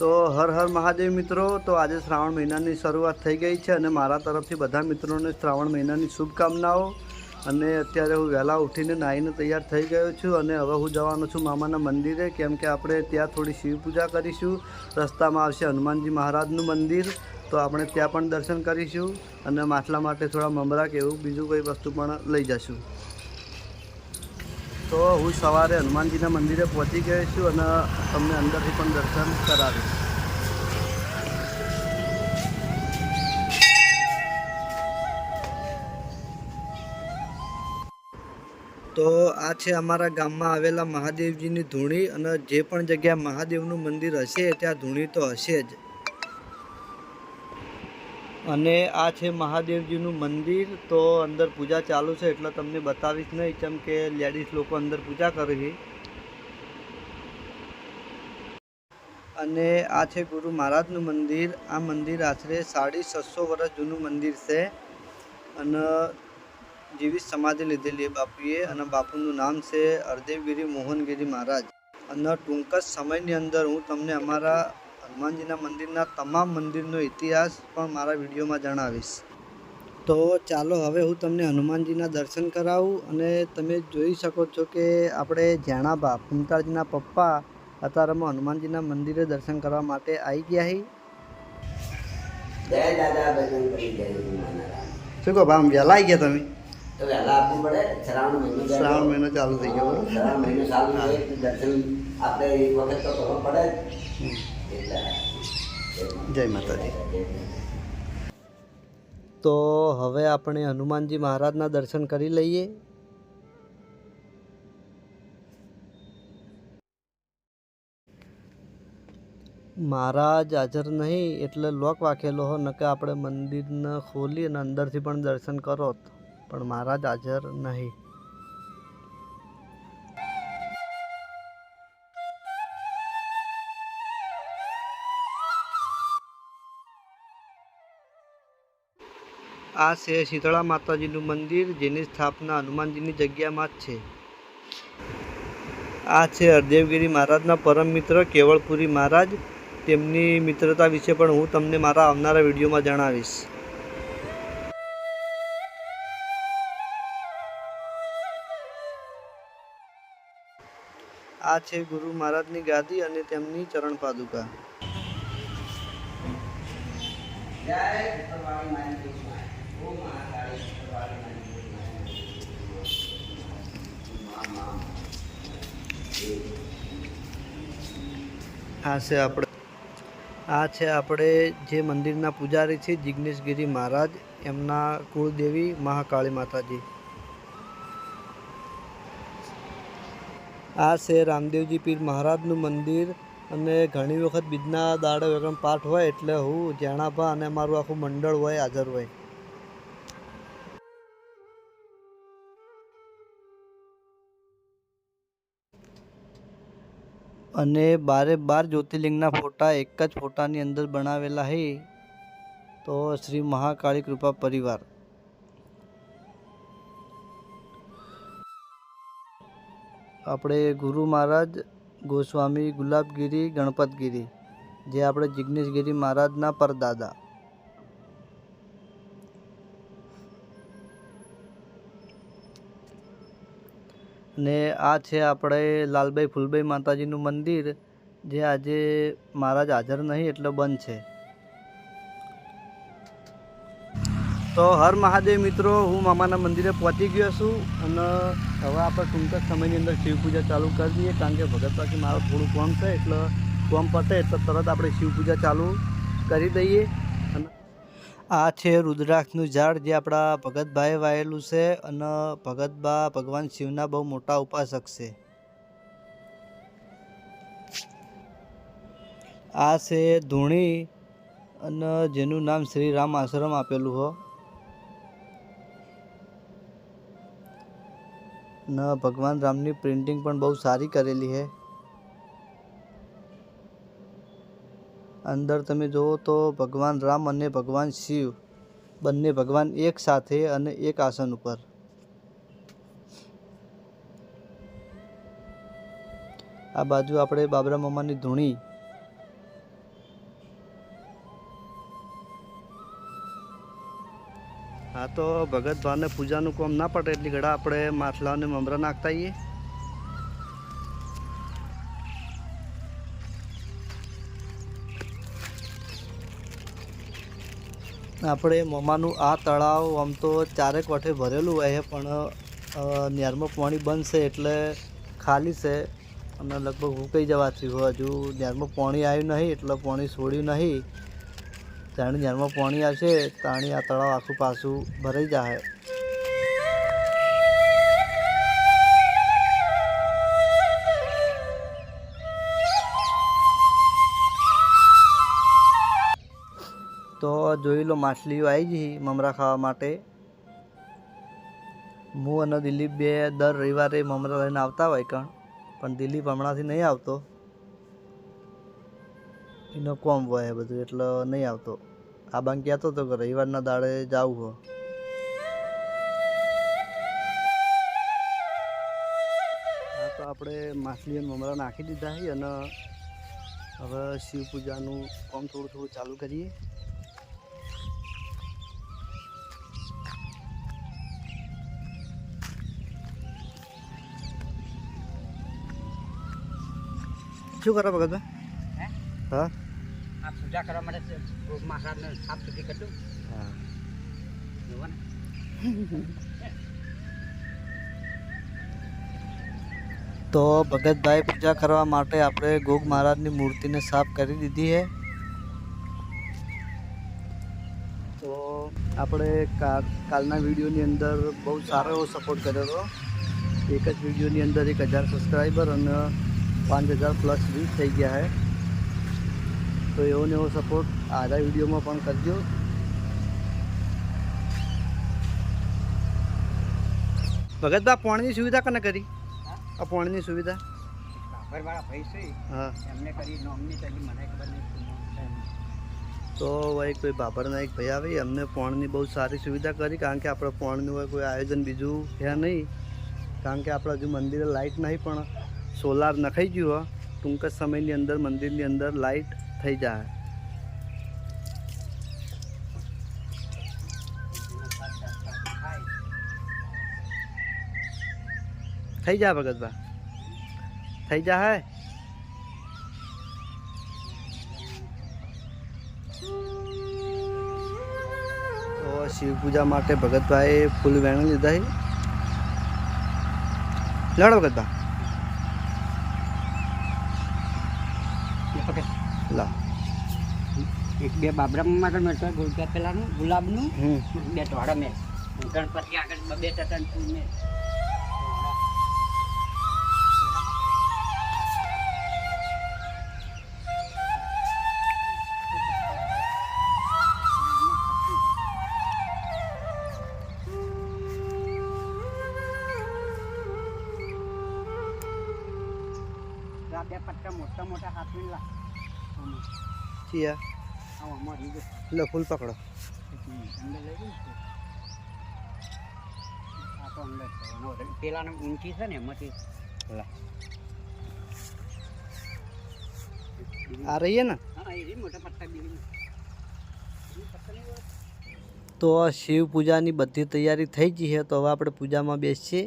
તો હર હર મહાદેવ મિત્રો। તો આજે શ્રાવણ મહિનાની શરૂઆત થઈ ગઈ છે અને મારા તરફથી બધા મિત્રોને શ્રાવણ મહિનાની શુભકામનાઓ। અને અત્યારે હું વહેલા ઉઠીને નાહીને તૈયાર થઈ ગયો છું અને હવે હું જવાનો છું મામાના મંદિરે, કેમ કે આપણે ત્યાં થોડી શિવ પૂજા કરીશું। રસ્તામાં આવશે હનુમાનજી મહારાજનું મંદિર, તો આપણે ત્યાં પણ દર્શન કરીશું અને માટલા માટે થોડા મમરા કે એવું બીજું કોઈ વસ્તુ પણ લઈ જશું। તો હું સવારે હનુમાનજીના મંદિરે પહોંચી ગયો છું અને તમને અંદરથી પણ દર્શન કરાવીશ। તો આ છે અમારા ગામમાં આવેલા મહાદેવજીની ધૂણી, અને જે પણ જગ્યા મહાદેવનું મંદિર હશે ત્યાં ધૂણી તો હશે જ। અને આ છે મહાદેવજીનું મંદિર। તો અંદર પૂજા ચાલુ છે એટલે તમને બતાવીશ નહીં, કેમ કે લેડીઝ લોકો અંદર પૂજા કરે છે। અને આ છે ગુરુ મહારાજનું મંદિર। આ મંદિર આશરે 650 વર્ષ જૂનું મંદિર છે અને જીવિત સમાધિ લીધેલી બાપુએ, અને બાપુનું નામ છે હરદેવગીરી મોહનગીરી મહારાજ। અને ટૂંક જ સમયની અંદર હું તમને અમારા હનુમાનજીના મંદિરના તમામ મંદિરનો ઇતિહાસ પણ મારા વિડીયોમાં જણાવીશ। તો ચાલો હવે હું તમને હનુમાનજીના દર્શન કરાવું। અને તમે જોઈ શકો છો કે આપણે જાણાબા ફૂમતાજીના પપ્પા અત્યારમાં હનુમાનજીના મંદિરે દર્શન કરવા માટે આવી ગયા છે। જય દાદા બજરંગબલી, જય હનુમાન। શું કહો ભાઈ, વહેલા આવી ગયા તમે? તો વહેલા આપવું પડે, શ્રાવણ મહિનો ચાલુ થઈ ગયો। શ્રાવણ મહિનો ચાલુ થાય દર્શન આપણે એક વખત તો કરવો પડે એટલે। જય માતાજી। તો હવે આપણે હનુમાનજી મહારાજના દર્શન કરી લઈએ। મહારાજ હાજર નહીં એટલે લોક વાંખેલો હો, નકે આપણે મંદિરને ખોલી અને અંદરથી પણ દર્શન કરો, પણ મહારાજ હાજર નહીં। આ છે શીતળા માતાજીનું મંદિર, જેની સ્થાપના હનુમાનજીની જગ્યામાં જ છે। આ છે હરદેવગીરી મહારાજના પરમ મિત્ર કેવળપુરી મહારાજ। તેમની મિત્રતા વિશે પણ હું તમને મારા આવનારા વિડીયોમાં જણાવીશ। આ છે ગુરુ મહારાજની ગાદી અને તેમની ચરણ પાદુકા। આ છે આપણે જે મંદિરના પૂજારી છે જિગ્નેશગીરી મહારાજ, એમના કુળદેવી મહાકાળી માતાજી। આ છે રામદેવજી પીર મહારાજનું મંદિર, અને ઘણી વખત બીજના દાડે વગર પાઠ હોય એટલે હું જાણાભા અને અમારું આખું મંડળ હોય હાજર હોય। અને 12 જ્યોતિર્લિંગના ફોટા એક જ ફોટાની અંદર બનાવેલા છે। તો શ્રી મહાકાળી કૃપા પરિવાર। આપણે ગુરુ મહારાજ ગોસ્વામી ગુલાબગીરી ગણપતગીરી, જે આપણે જિગ્નેશગીરી મહારાજના પરદાદા। ને આ છે આપણે લાલભાઈ ફૂલભાઈ માતાજીનું મંદિર, જે આજે મહારાજ હાજર નહીં એટલે બંધ છે। તો હર મહાદેવ મિત્રો, હું મામાના મંદિરે પહોંચી ગયો છું અને હવે આપણે ટૂંક જ સમયની અંદર શિવ પૂજા ચાલુ કરી દઈએ, કારણ કે ભગત પાછી મારો થોડું કામ છે એટલે કામ પતે એટલે તરત આપણે શિવ પૂજા ચાલુ કરી દઈએ। અને આ છે રુદ્રાક્ષનું ઝાડ, જે આપણા ભગતભાઈએ વાયેલું છે, અને ભગતબા ભગવાન શિવના બહુ મોટા ઉપાસક છે। આ છે ધૂણી, અને જેનું નામ શ્રી રામ આશ્રમ આપેલું હો, ને ભગવાન રામની પ્રિન્ટિંગ પણ બહુ સારી કરેલી છે। અંદર તમે જુઓ તો ભગવાન રામ અને ભગવાન શિવ બંને ભગવાન એક સાથે અને એક આસન ઉપર। આ બાજુ આપણે બાબરા મામાની ધૂણી, હા તો ભગત ભાને પૂજાનું કામ ના પટે એટલી ઘડા આપણે માટલાને મમરા નાખતા આવીએ. આપણે મોમાનું આ તળાવ આમ તો ચારેક વાઠે ભરેલું હોય પણ નેરમાં પાણી બંધ છે એટલે ખાલી છે અને લગભગ હુકાઈ જવાથી હજુ નેરમાં પાણી આવ્યું નહીં એટલે પાણી છોડ્યું નહીં. જાણે નેરમાં પાણી આવશે તાણી આ તળાવ આખું પાછું ભરાઈ જાય. તો જોઈ લો માછલીઓ આવી ગઈ મમરા ખાવા માટે. હું અને દિલીપ બે દર રવિવારે મમરા લઈને આવતા હોય પણ દિલીપ હમણાંથી નહીં આવતો, એનો કોમ હોય બધું એટલે નહીં આવતો. આ બાંગ કહેતો હતો કે રવિવારના દાડે જવું હોય. હા તો આપણે માછલી મમરા નાખી દીધા છે અને હવે શિવ પૂજાનું કામ થોડું થોડું ચાલુ કરીએ. શું કરો ભગતભાઈ? હા આ પૂજા કરવા માટે મહારાજને સાફ સુથરી કરતું. હા જોવો ને તો ભગતભાઈ પૂજા કરવા માટે આપણે ગોગ મહારાજની મૂર્તિને સાફ કરી દીધી છે. તો આપણે કાલના વિડીયોની અંદર બહુ સારો એવો સપોર્ટ કર્યો હતો. એક જ વિડીયોની અંદર 1000 સબસ્ક્રાઈબર અને 5000 પ્લસ વ્યૂઝ થઈ ગયા છે. તો એવો ને એવો સપોર્ટ આજના વિડીયોમાં પણ કરજો. ભગતભાઈ પાણીની સુવિધા કને કરી? આ પાણીની સુવિધા બાબરવાળા ભાઈ છે હા એમને કરી નોમની તો હજી મને ખબર નહીં. તો ભાઈ કોઈ બાબરના એક ભાઈ આવે એમને પાણીની બહુ સારી સુવિધા કરી. કારણ કે આપણે પાણીનું હોય કોઈ આયોજન બીજું છે નહીં. કારણ કે આપણે હજુ મંદિરે લાઇટ નહીં પણ સોલાર નખાઈ ગયું હોય. ટૂંક જ સમયની અંદર મંદિરની અંદર લાઇટ થઈ જાય. થઈ જાય ભગતભાઈ થઈ જાય. તો શિવ પૂજા માટે ભગતભાઈ ફૂલ વેણ લીધા છે. લડો ભગતભાઈ લા. એક બે બાબરામાં મેં ગુલકા પેલાનું ગુલાબનું બે ટોળા મેં ગણપતિ આગળ 2 ટન ફૂલ મેં. બે પટ્ટા મોટા મોટા હાથવી લા ચિયા અમારી લો ફૂલ પકડો. અંદર લઈ ગયું છે. આ તો અંદર છે પેલાને ઊંચી છે ને એમાંથી આ રહીએ ને. હા એ મોટા પટ્ટા બીડી. તો શિવ પૂજાની બધી તૈયારી થઈ ગઈ છે. તો હવે આપણે પૂજામાં બેસીએ.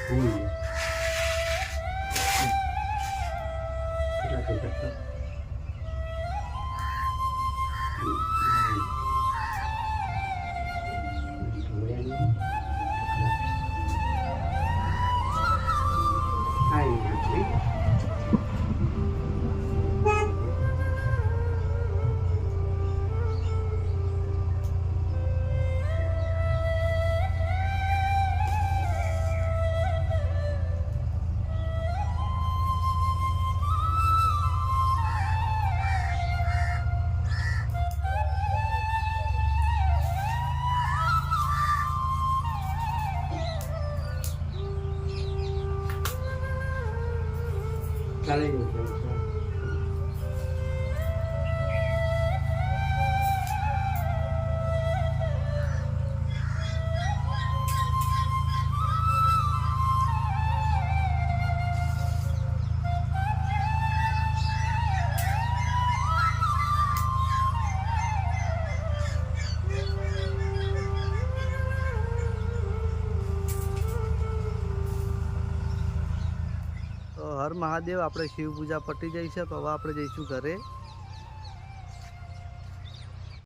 કેટલા થઈ શકતો ચાલી ગયું તો હર મહાદેવ આપણે શિવ પૂજા પતી જાય છે તો હવે આપણે જઈશું ઘરે.